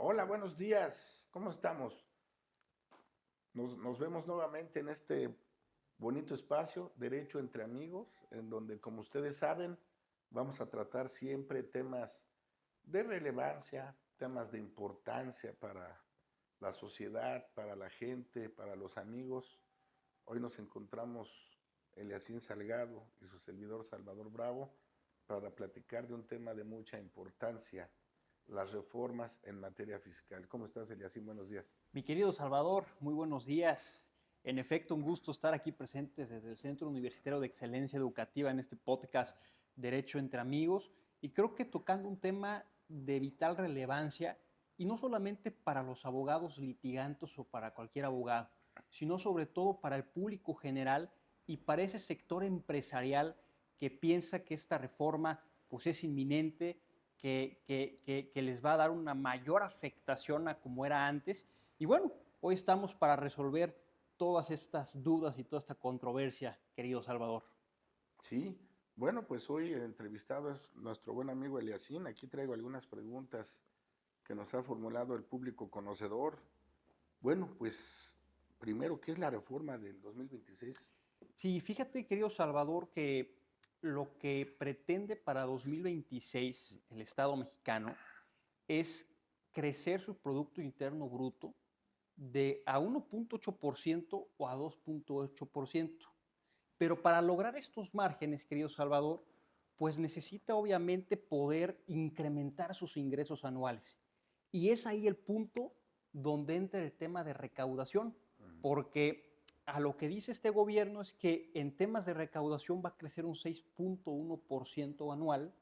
Hola, buenos días. ¿Cómo estamos? Nos vemos nuevamente en este bonito espacio, Derecho entre Amigos, en donde, como ustedes saben, vamos a tratar siempre temas de relevancia, temas de importancia para la sociedad, para la gente, para los amigos. Hoy nos encontramos Eliacín Salgado y su servidor Salvador Bravo para platicar de un tema de mucha importancia, las reformas en materia fiscal. ¿Cómo estás, Eliacín? Buenos días. Mi querido Salvador, muy buenos días. En efecto, un gusto estar aquí presentes desde el Centro Universitario de Excelencia Educativa en este podcast Derecho entre Amigos y creo que tocando un tema de vital relevancia y no solamente para los abogados litigantes o para cualquier abogado, sino sobre todo para el público general y para ese sector empresarial que piensa que esta reforma pues, es inminente, que les va a dar una mayor afectación a como era antes. Y bueno, hoy estamos para resolver todas estas dudas y toda esta controversia, querido Salvador. Sí, bueno, pues hoy el entrevistado es nuestro buen amigo Eliacín. Aquí traigo algunas preguntas que nos ha formulado el público conocedor. Bueno, pues primero, ¿qué es la reforma del 2026? Sí, fíjate, querido Salvador, que lo que pretende para 2026 el Estado mexicano es crecer su Producto Interno Bruto de a 1.8% o a 2.8%. Pero para lograr estos márgenes, querido Salvador, pues necesita obviamente poder incrementar sus ingresos anuales. Y es ahí el punto donde entra el tema de recaudación, porque a lo que dice este gobierno es que en temas de recaudación va a crecer un 6.1% anual,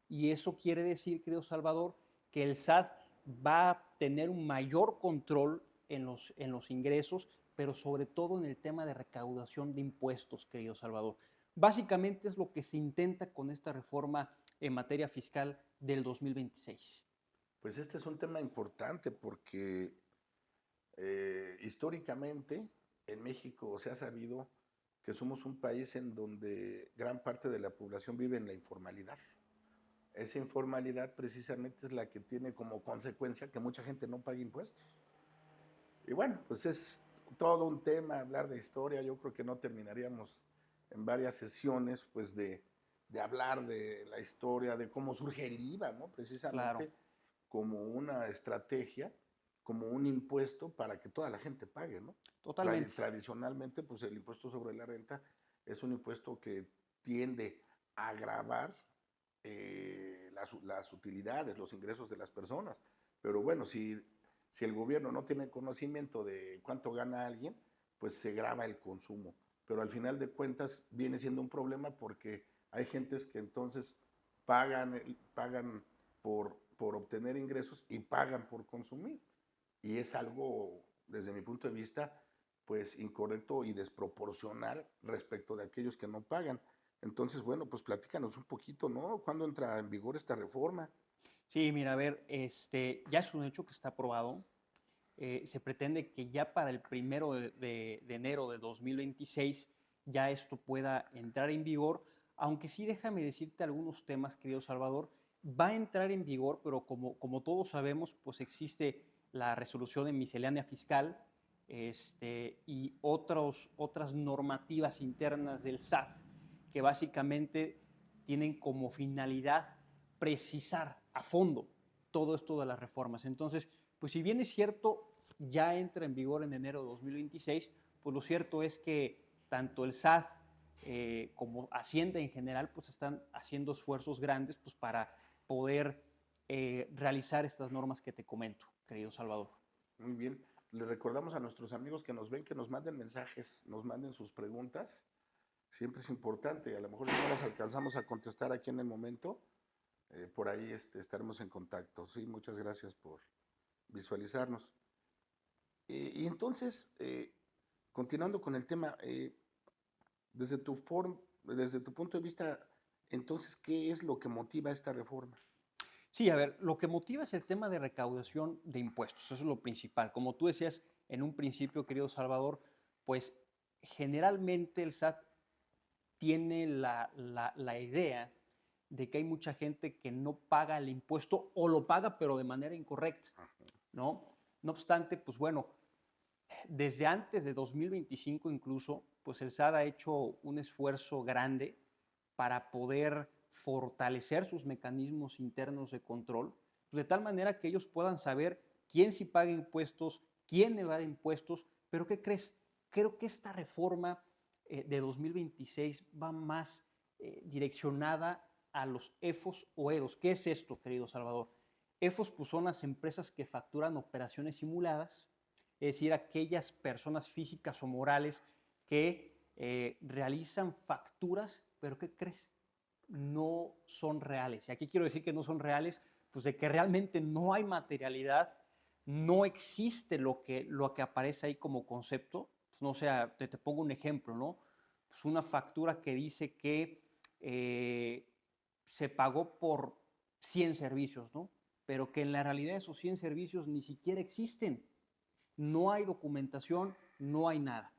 y eso quiere decir, querido Salvador, que el SAT va a tener un mayor control en los ingresos, pero sobre todo en el tema de recaudación de impuestos, querido Salvador. Básicamente es lo que se intenta con esta reforma en materia fiscal del 2026. Pues este es un tema importante porque históricamente en México se ha sabido que somos un país en donde gran parte de la población vive en la informalidad. Esa informalidad precisamente es la que tiene como consecuencia que mucha gente no pague impuestos. Y bueno, pues es todo un tema hablar de historia. Yo creo que no terminaríamos en varias sesiones pues de hablar de la historia, de cómo surge el IVA, ¿no? Claro, Precisamente como una estrategia, como un impuesto para que toda la gente pague, ¿no? totalmente. Tradicionalmente, pues el impuesto sobre la renta es un impuesto que tiende a agravar las utilidades, los ingresos de las personas. Pero bueno, si el gobierno no tiene conocimiento de cuánto gana alguien, pues se grava el consumo. Pero al final de cuentas viene siendo un problema porque hay gentes que entonces pagan por obtener ingresos y pagan por consumir. Y es algo, desde mi punto de vista, pues incorrecto y desproporcional respecto de aquellos que no pagan. Entonces, bueno, pues platícanos un poquito, ¿no? ¿Cuándo entra en vigor esta reforma? Sí, mira, a ver, ya es un hecho que está aprobado. Se pretende que ya para el 1 de enero de 2026 ya esto pueda entrar en vigor, aunque sí déjame decirte algunos temas, querido Salvador, va a entrar en vigor, pero como todos sabemos, pues existe la resolución de miscelánea fiscal y otras normativas internas del SAT que básicamente tienen como finalidad precisar a fondo todo esto de las reformas. Entonces, pues si bien es cierto, ya entra en vigor en enero de 2026, pues lo cierto es que tanto el SAT como Hacienda en general, pues están haciendo esfuerzos grandes pues, para poder realizar estas normas que te comento, querido Salvador. Muy bien. Le recordamos a nuestros amigos que nos ven que nos manden mensajes, nos manden sus preguntas. Siempre es importante. A lo mejor si no las alcanzamos a contestar aquí en el momento, por ahí estaremos en contacto. Sí, muchas gracias por visualizarnos. Y entonces, continuando con el tema, desde tu punto de vista, entonces, ¿qué es lo que motiva esta reforma? Sí, a ver, lo que motiva es el tema de recaudación de impuestos, eso es lo principal. Como tú decías en un principio, querido Salvador, pues generalmente el SAT tiene la idea de que hay mucha gente que no paga el impuesto o lo paga pero de manera incorrecta. ¿no? No obstante, pues bueno, desde antes de 2025 incluso, pues el SAT ha hecho un esfuerzo grande para poder fortalecer sus mecanismos internos de control, pues de tal manera que ellos puedan saber quién sí paga impuestos, quién evade impuestos, pero ¿qué crees? Creo que esta reforma de 2026 va más direccionada a los EFOS o EDOS. ¿Qué es esto, querido Salvador? EFOS pues, son las empresas que facturan operaciones simuladas, es decir, aquellas personas físicas o morales que realizan facturas, pero ¿qué crees? No son reales. Y aquí quiero decir que no son reales, pues de que realmente no hay materialidad, no existe lo que aparece ahí como concepto. Pues no sea, te pongo un ejemplo, ¿no? Pues una factura que dice que se pagó por 100 servicios, ¿no? Pero que en la realidad esos 100 servicios ni siquiera existen. No hay documentación, no hay nada.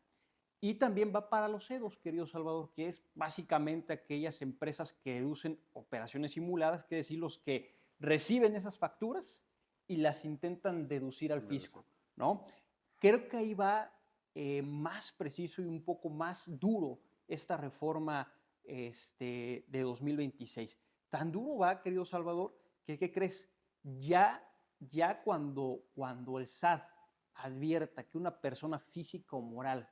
Y también va para los EDOS, querido Salvador, que es básicamente aquellas empresas que deducen operaciones simuladas, que es decir, los que reciben esas facturas y las intentan deducir al fisco, ¿no? Creo que ahí va más preciso y un poco más duro esta reforma de 2026. Tan duro va, querido Salvador, que ¿qué crees? Ya cuando el SAT advierta que una persona física o moral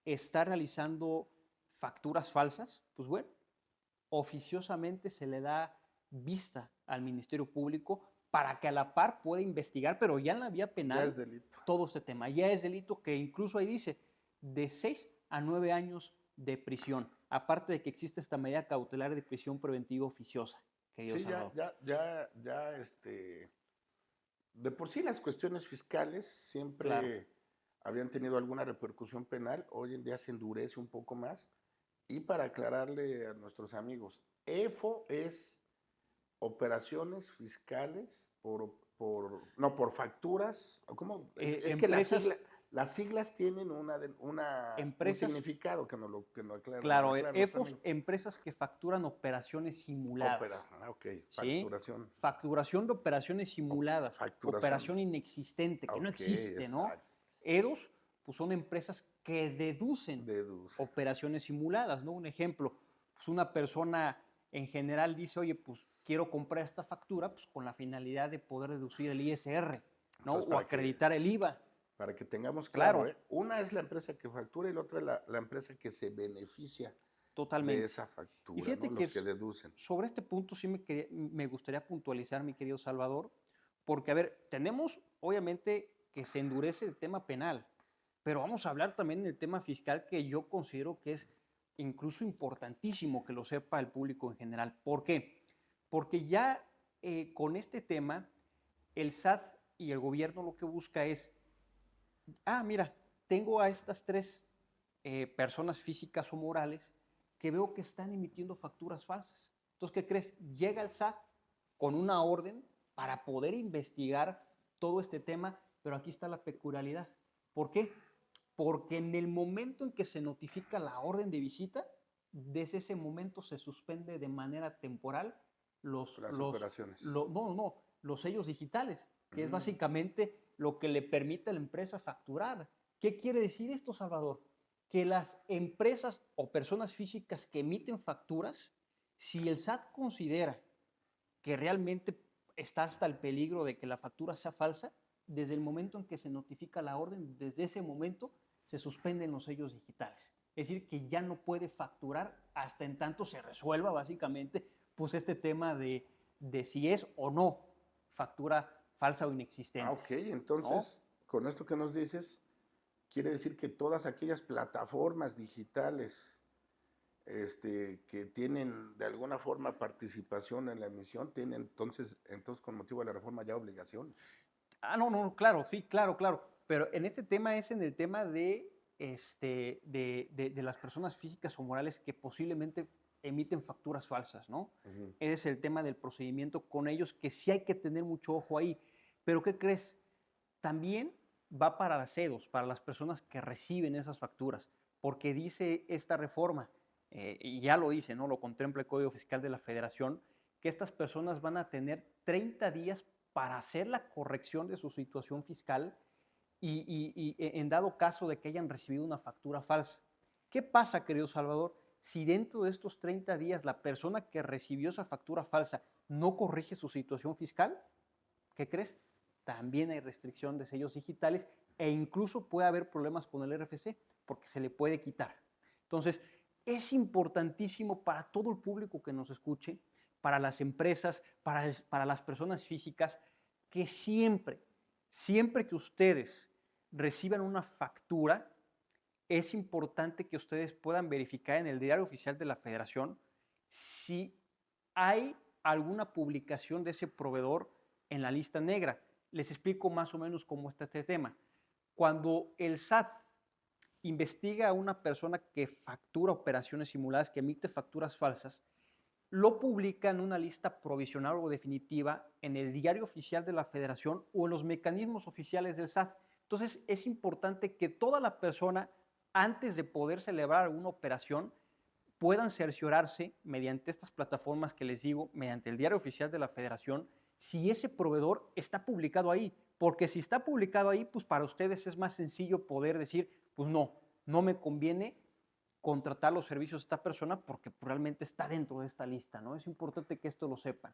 está realizando facturas falsas, pues bueno, oficiosamente se le da vista al Ministerio Público para que a la par pueda investigar, pero ya en la vía penal, Ya es delito. todo este tema. Ya es delito que incluso ahí dice de 6 a 9 años de prisión, aparte de que existe esta medida cautelar de prisión preventiva oficiosa, querido Sí, Salvador. de por sí las cuestiones fiscales Claro. siempre habían tenido alguna repercusión penal, hoy en día se endurece un poco más. Y para aclararle a nuestros amigos, EFO es operaciones fiscales no, por facturas. ¿Cómo? Es que Empresas, las siglas tienen un empresas, significado que nos claro, aclara nuestro EFOS, amigo. empresas que facturan operaciones simuladas. Ok, ¿Sí? facturación. Facturación de operaciones simuladas, Facturación. operación inexistente, que no Ok, existe, ¿no? exacto. EDOS, pues son empresas que deducen Deduce. operaciones simuladas, ¿no? Un ejemplo, pues una persona en general dice, oye, pues quiero comprar esta factura, pues con la finalidad de poder deducir el ISR, ¿no? Entonces, O acreditar el IVA. para que tengamos claro, Claro, una es la empresa que factura y la otra es la empresa que se beneficia de totalmente. esa Y factura, ¿no? fíjate que Los que deducen. sobre este punto sí me gustaría puntualizar, mi querido Salvador, porque, a ver, tenemos obviamente que se endurece el tema penal, pero vamos a hablar también del tema fiscal que yo considero que es incluso importantísimo que lo sepa el público en general. ¿Por qué? Porque ya con este tema, el SAT y el gobierno lo que busca es, mira, tengo a estas tres personas físicas o morales que veo que están emitiendo facturas falsas. Entonces, ¿qué crees? Llega el SAT con una orden para poder investigar todo este tema, pero aquí está la peculiaridad. ¿Por qué? Porque en el momento en que se notifica la orden de visita, desde ese momento se suspende de manera temporal Las operaciones. los sellos digitales, que es básicamente lo que le permite a la empresa facturar. ¿Qué quiere decir esto, Salvador? Que las empresas o personas físicas que emiten facturas, si el SAT considera que realmente está hasta el peligro de que la factura sea falsa, desde el momento en que se notifica la orden, desde ese momento se suspenden los sellos digitales. Es decir, que ya no puede facturar hasta en tanto se resuelva básicamente pues este tema de si es o no factura falsa o inexistente, Ok, ¿no? entonces, con esto que nos dices, quiere decir que todas aquellas plataformas digitales que tienen de alguna forma participación en la emisión, tienen entonces con motivo de la reforma ya obligaciones. No, claro, sí, claro, claro. Pero en este tema es en el tema de las personas físicas o morales que posiblemente emiten facturas falsas, ¿no? Ujú. Ese es el tema del procedimiento con ellos, que sí hay que tener mucho ojo ahí. Pero ¿qué crees? También va para las CEDOS, para las personas que reciben esas facturas, porque dice esta reforma, y ya lo dice, ¿no? Lo contempla el Código Fiscal de la Federación, que estas personas van a tener 30 días para hacer la corrección de su situación fiscal y en dado caso de que hayan recibido una factura falsa. ¿Qué pasa, querido Salvador, si dentro de estos 30 días la persona que recibió esa factura falsa no corrige su situación fiscal? ¿Qué crees? También hay restricción de sellos digitales e incluso puede haber problemas con el RFC porque se le puede quitar. Entonces, es importantísimo para todo el público que nos escuche, para las empresas, para las personas físicas, que siempre que ustedes reciban una factura, es importante que ustedes puedan verificar en el Diario Oficial de la Federación si hay alguna publicación de ese proveedor en la lista negra. Les explico más o menos cómo está este tema. Cuando el SAT investiga a una persona que factura operaciones simuladas, que emite facturas falsas, lo publica en una lista provisional o definitiva en el Diario Oficial de la Federación o en los mecanismos oficiales del SAT. Entonces, es importante que toda la persona, antes de poder celebrar alguna operación, puedan cerciorarse mediante estas plataformas que les digo, mediante el Diario Oficial de la Federación, si ese proveedor está publicado ahí. Porque si está publicado ahí, pues para ustedes es más sencillo poder decir, pues no me conviene contratar los servicios de esta persona porque realmente está dentro de esta lista, ¿no? Es importante que esto lo sepan.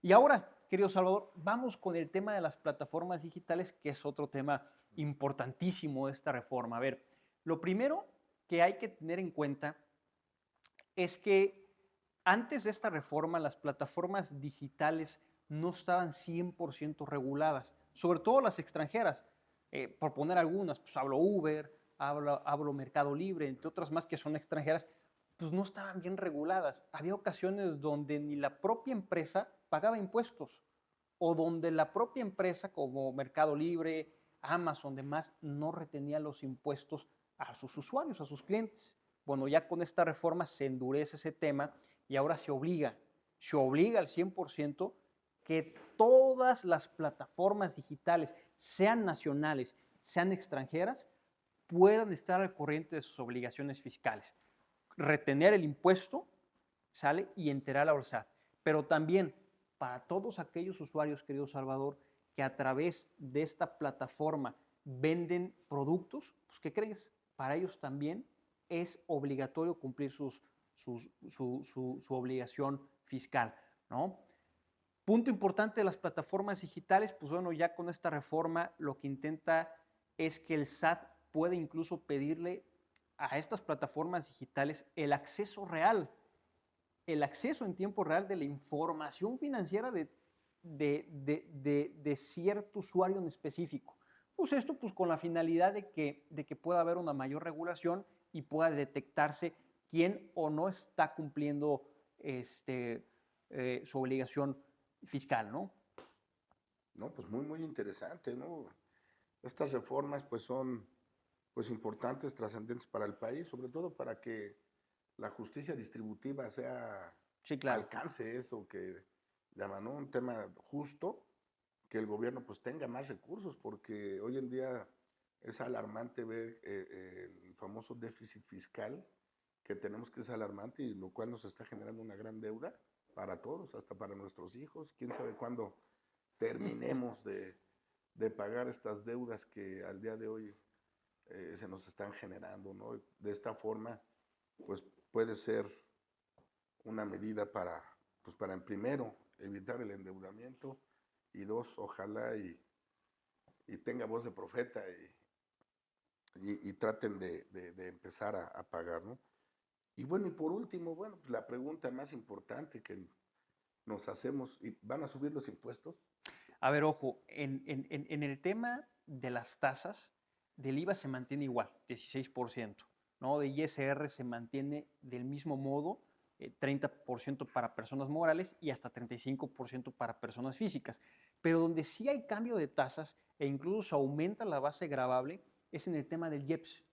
Y ahora, querido Salvador, vamos con el tema de las plataformas digitales, que es otro tema importantísimo de esta reforma. A ver, lo primero que hay que tener en cuenta es que antes de esta reforma las plataformas digitales no estaban 100% reguladas, sobre todo las extranjeras. Por poner algunas, pues hablo Uber, hablo Mercado Libre, entre otras más que son extranjeras, pues no estaban bien reguladas. Había ocasiones donde ni la propia empresa pagaba impuestos o donde la propia empresa como Mercado Libre, Amazon, demás, no retenía los impuestos a sus usuarios, a sus clientes. Bueno, ya con esta reforma se endurece ese tema y ahora se obliga al 100% que todas las plataformas digitales, sean nacionales, sean extranjeras, puedan estar al corriente de sus obligaciones fiscales. Retener el impuesto, ¿sale? Y enterar al SAT. Pero también para todos aquellos usuarios, querido Salvador, que a través de esta plataforma venden productos, pues ¿qué crees? Para ellos también es obligatorio cumplir su obligación fiscal, ¿no? Punto importante de las plataformas digitales, pues bueno, ya con esta reforma lo que intenta es que el SAT puede incluso pedirle a estas plataformas digitales el acceso real, el acceso en tiempo real de la información financiera de cierto usuario en específico. Pues esto pues con la finalidad de que pueda haber una mayor regulación y pueda detectarse quién o no está cumpliendo su obligación fiscal, ¿no? No, pues muy interesante, ¿no? Estas reformas pues son pues importantes, trascendentes para el país, sobre todo para que la justicia distributiva Sí, claro. alcance eso que llaman, ¿no? Un tema justo, que el gobierno pues tenga más recursos, porque hoy en día es alarmante ver el famoso déficit fiscal que tenemos, que es alarmante, y lo cual nos está generando una gran deuda para todos, hasta para nuestros hijos. Quién sabe cuándo terminemos de pagar estas deudas que al día de hoy se nos están generando, ¿no? De esta forma, pues puede ser una medida para, pues para en primero, evitar el endeudamiento, y dos, ojalá y tenga voz de profeta y traten de empezar a pagar, ¿no? Y bueno, y por último, bueno, pues la pregunta más importante que nos hacemos, ¿y van a subir los impuestos? A ver, ojo, en el tema de las tasas, del IVA se mantiene igual, 16%, ¿no? De ISR se mantiene del mismo modo, 30% para personas morales y hasta 35% para personas físicas. Pero donde sí hay cambio de tasas e incluso se aumenta la base gravable es en el tema del IEPS.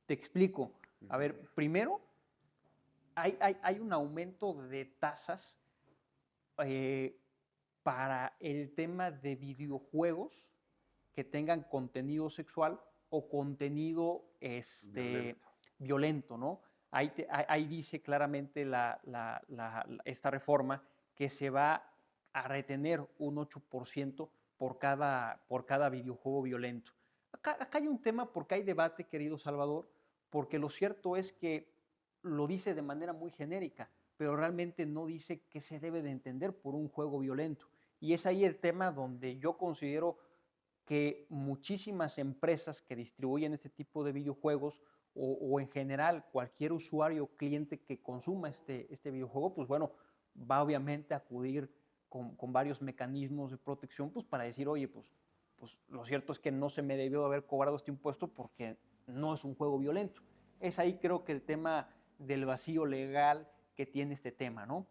Te explico. A ver, primero, hay un aumento de tasas eh, para el tema de videojuegos que tengan contenido sexual o contenido violento, ¿no? Ahí dice claramente esta reforma que se va a retener un 8% por cada videojuego violento. Acá hay un tema porque hay debate, querido Salvador, porque lo cierto es que lo dice de manera muy genérica, pero realmente no dice qué se debe de entender por un juego violento. Y es ahí el tema donde yo considero que muchísimas empresas que distribuyen este tipo de videojuegos o en general cualquier usuario o cliente que consuma este videojuego, pues bueno, va obviamente a acudir con varios mecanismos de protección pues para decir, oye, pues lo cierto es que no se me debió haber cobrado este impuesto porque no es un juego violento. Es ahí creo que el tema del vacío legal que tiene este tema, ¿no?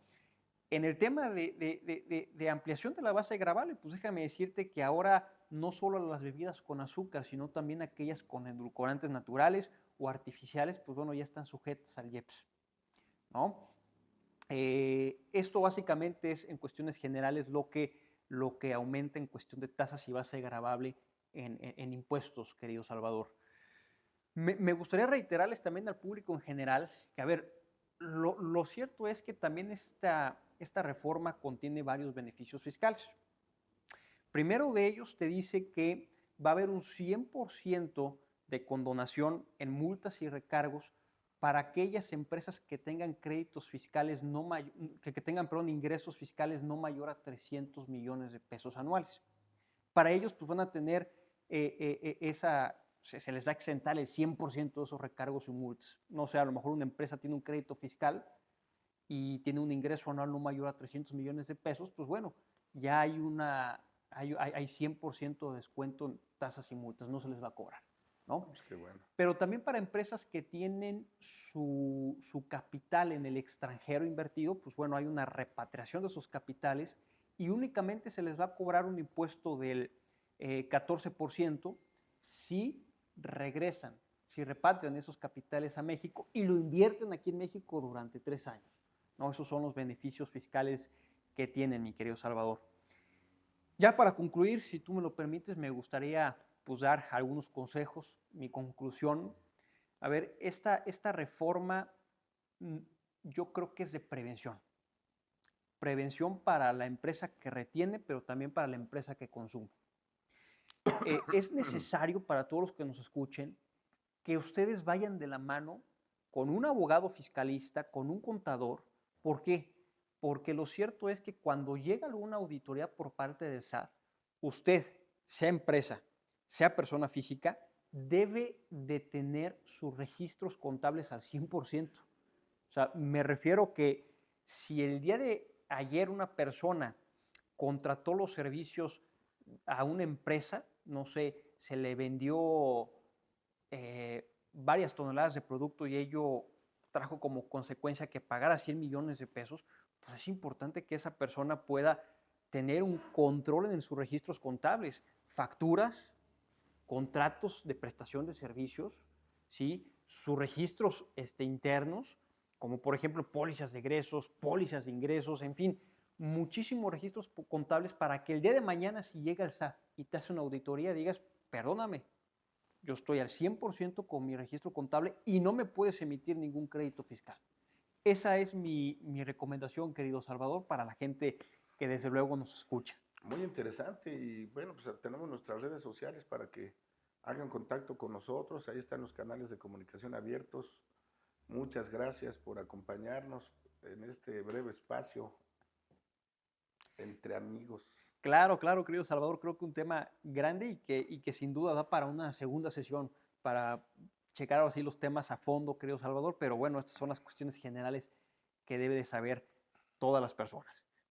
En el tema de ampliación de la base gravable, pues déjame decirte que ahora no solo las bebidas con azúcar, sino también aquellas con edulcorantes naturales o artificiales, pues bueno, ya están sujetas al IEPS, ¿no? Esto básicamente es en cuestiones generales lo que aumenta en cuestión de tasas y base gravable en impuestos, querido Salvador. Me gustaría reiterarles también al público en general que, a ver, lo cierto es que también esta reforma contiene varios beneficios fiscales. Primero de ellos te dice que va a haber un 100% de condonación en multas y recargos para aquellas empresas que tengan créditos fiscales que tengan, perdón, ingresos fiscales no mayor a 300 millones de pesos anuales. Para ellos, pues van a tener se les va a exentar el 100% de esos recargos y multas. No sé, a lo mejor una empresa tiene un crédito fiscal y tiene un ingreso anual no mayor a 300 millones de pesos, pues bueno, ya hay 100% de descuento en tasas y multas, no se les va a cobrar, ¿no? Pues qué bueno. Pero también para empresas que tienen su capital en el extranjero invertido, pues bueno, hay una repatriación de esos capitales y únicamente se les va a cobrar un impuesto del 14% si regresan, si repatrian esos capitales a México y lo invierten aquí en México durante 3 años, ¿no? Esos son los beneficios fiscales que tienen, mi querido Salvador. Ya para concluir, si tú me lo permites, me gustaría pues, dar algunos consejos. Mi conclusión, a ver, esta reforma yo creo que es de prevención. Prevención para la empresa que retiene, pero también para la empresa que consume. Es necesario para todos los que nos escuchen que ustedes vayan de la mano con un abogado fiscalista, con un contador. ¿Por qué? Porque lo cierto es que cuando llega alguna auditoría por parte del SAT, usted, sea empresa, sea persona física, debe de tener sus registros contables al 100%. O sea, me refiero que si el día de ayer una persona contrató los servicios a una empresa, no sé, se le vendió varias toneladas de producto y ello trajo como consecuencia que pagara 100 millones de pesos, pues es importante que esa persona pueda tener un control en sus registros contables, facturas, contratos de prestación de servicios, ¿sí? Sus registros internos, como por ejemplo pólizas de egresos, pólizas de ingresos, en fin, muchísimos registros contables para que el día de mañana si llega el SAT y te hace una auditoría digas, perdóname, yo estoy al 100% con mi registro contable y no me puedes emitir ningún crédito fiscal. Esa es mi recomendación, querido Salvador, para la gente que desde luego nos escucha. Muy interesante y bueno, pues tenemos nuestras redes sociales para que hagan contacto con nosotros. Ahí están los canales de comunicación abiertos. Muchas gracias por acompañarnos en este breve espacio entre amigos. Claro, claro, querido Salvador, creo que un tema grande y que sin duda da para una segunda sesión, para checar así los temas a fondo, querido Salvador, pero bueno, estas son las cuestiones generales que debe de saber todas las personas.